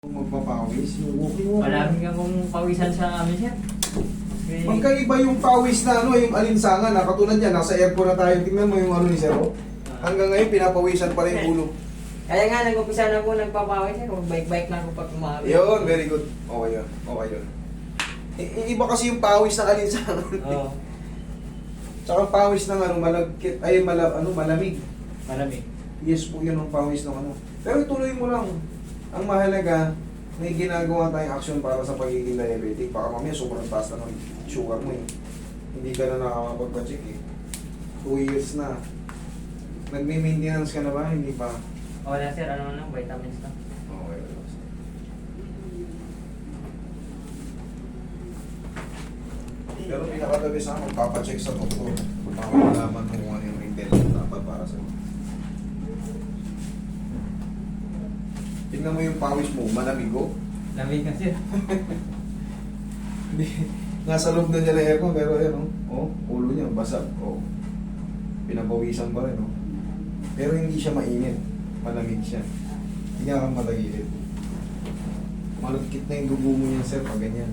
Magpapawis, yung walking mo. Maraming akong pawisan sa amin, sir. Okay. Magkaiba yung pawis na ano, yung alinsangan na katulad yan, nasa airport na tayo, tingnan mo yung ano ni Sir. Hanggang ngayon, pinapawisan pa rin yung ulo. Kaya nga, nag-umpisa na ako nagpapawis, sir. Bike-bike na ako pag umawi. Yun, very good. Okay yun, okay yun. Iba kasi yung pawis ng alinsangan. Oo. Tsaka pawis ng ano, malagkit, ay malamig. Malamig. Yes po yun ang pawis ng ano. Pero ituloy mo lang. Ang mahalaga, may ginagawa tayong action para sa pagiging diabetic. Baka mamaya sobrang taas na ng sugar mo eh. Hindi ka na nakakapagpa-check eh. 2 years na. Nagme-maintenance ka na ba? Hindi pa. Wala, sir. Ano na, vitamins na. Okay, relax. Pero pinakatabi sa akin, magpapacheck sa doktor para malaman mo kung ano yung maintenance na dapat para sa'yo. Tingnan mo yung pawis mo, malamig oh. Lamig na, sir. Hindi. Nasa loob na niya ng aircon, pero ayan oh, ulo niya, basag. Oh. Pinapawisan pa rin oh. Pero hindi siya mainit. Malamig siya. Hindi nga kang matagilid. Malagkit na yung dugo mo niya, sir, pag ganyan.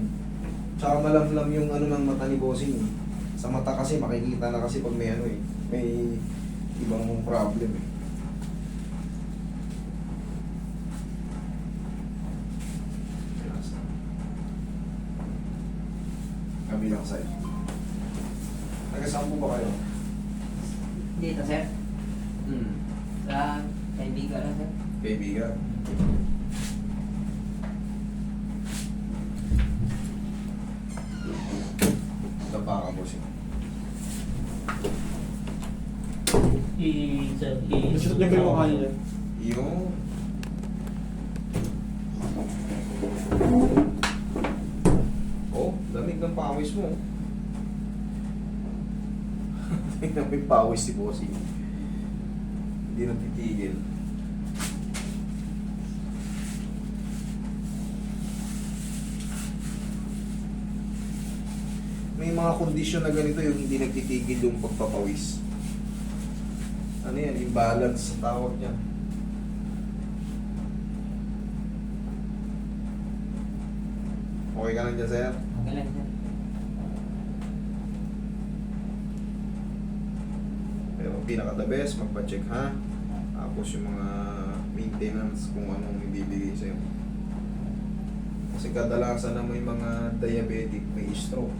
Tsaka malamlam yung ano ng mata ni Bossing. Sa mata kasi, makikita na kasi pag may ano eh. May ibang problem eh. Kabilang side. Nagkasampo ba kayo? Dito, sir. Sa kaibigan lang, sir. Kaibigan. Tapa ka mo siya. Gusto niya ba yung mukha niya? Yung... Oh, lamig ng pawis mo. Tingnan mo yung pawis si Bossy. Hindi na titigil. May mga kondisyon na ganito yung hindi nagtitigil yung pagpapawis. Ano yan? Imbalance sa tawag niya. Okay ka lang dyan, sir? Okay lang, sir. Pero pinaka-the best, magpa-check ha. Tapos yung mga maintenance kung anong ibibigay sa'yo. Kasi kadalasan na may mga diabetic, may stroke.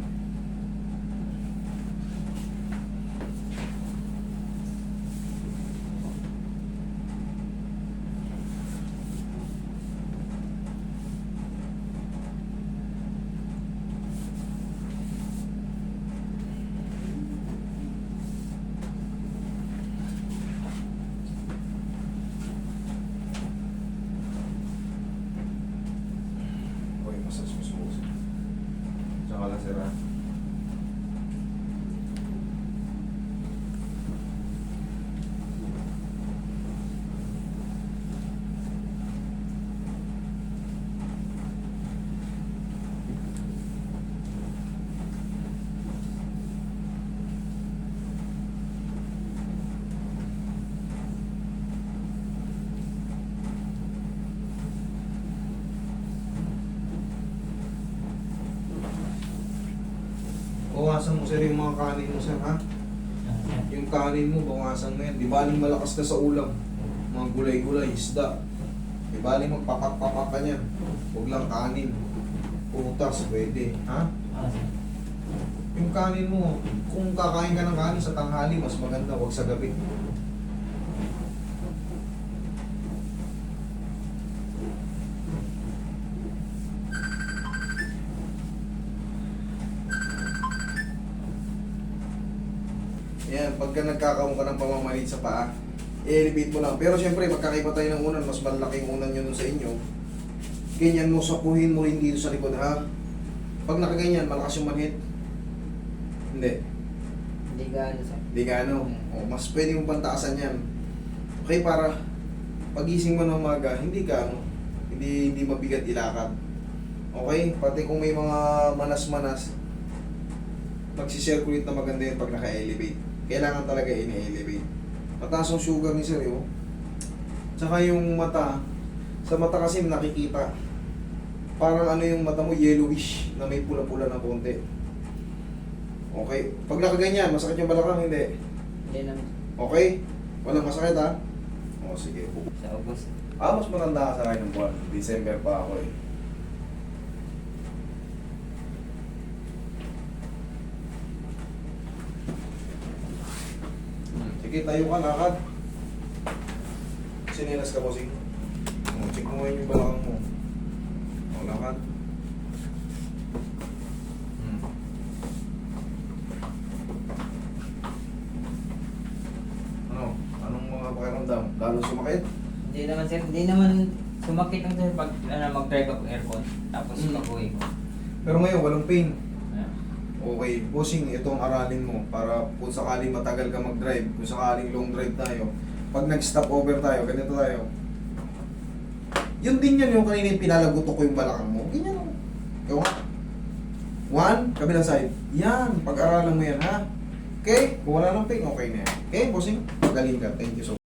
Okay, massage mo sa puso. Tsaka lang sir ha. Bawasan mo sir yung mga kanin mo sir ha. Yung kanin mo, bawasan mo yan. Di baling malakas ka sa ulam. Mga gulay-gulay, isda. Di baling magpapak-papak ka niyan. Huwag lang kanin. Putas, pwede. Ha? Sir. Yung kanin mo, kung kakain ka ng kanin sa tanghali, mas maganda. Huwag sa gabi. Yan, pagka nagkakaroon ka ng pamamalit sa paa, i-elevate mo lang. Pero syempre, magkakaiba tayo ng unan, mas malaking unan yun sa inyo. Ganyan mo, sapuhin mo rin dito sa likod, ha? Pag nakaganyan, malakas yung manhit. Hindi. Hindi ka, ano, sir. Hindi ka ano. O, mas pwede mong pantaasan yan. Okay, para pagising mo ng umaga, hindi ka ano, hindi mabigat ilakad. Okay? Pati kung may mga manas-manas, magsisirculate na maganda yun pag naka-elevate. Kailangan talaga ini-elevate. Mataas ang sugar ni sir, oh. Tsaka yung mata, sa mata kasi nakikita. Parang ano yung mata mo, yellowish, na may pula-pula na konti. Okay? Pag nakaganyan, masakit yung balakang, hindi. Hindi naman. Okay? Walang masakit ha? O sige. Sa August. Mas matanda ka sa akin ng buwan. December pa ako eh. Sige, tayo ka, lakad. Sinelas ka, bossing. Check mo ngayon yung balakang mo. O, lakad. Ano? Anong mga pakiramdam? Lalo sumakit? Hindi naman sir, hindi naman sumakit ang sir pag mag-drive ako aircon. Tapos pag-uwi ko. Pero ngayon, walang pain. Ayan. Okay, bossing, ito ang aralin mo para kung sakaling matagal ka mag-drive, kung sakaling long drive tayo, pag nag-stop over tayo, ganito tayo. Yun din yan yung kanina yung pinalagutok ko yung balakang mo. Ganyan o. Ikaw nga. One, kabilang side. Yan, pag-aralan mo yan ha. Okay? Kung wala ng pain, okay na yan. Okay, bossing? Magaling ka. Thank you so much.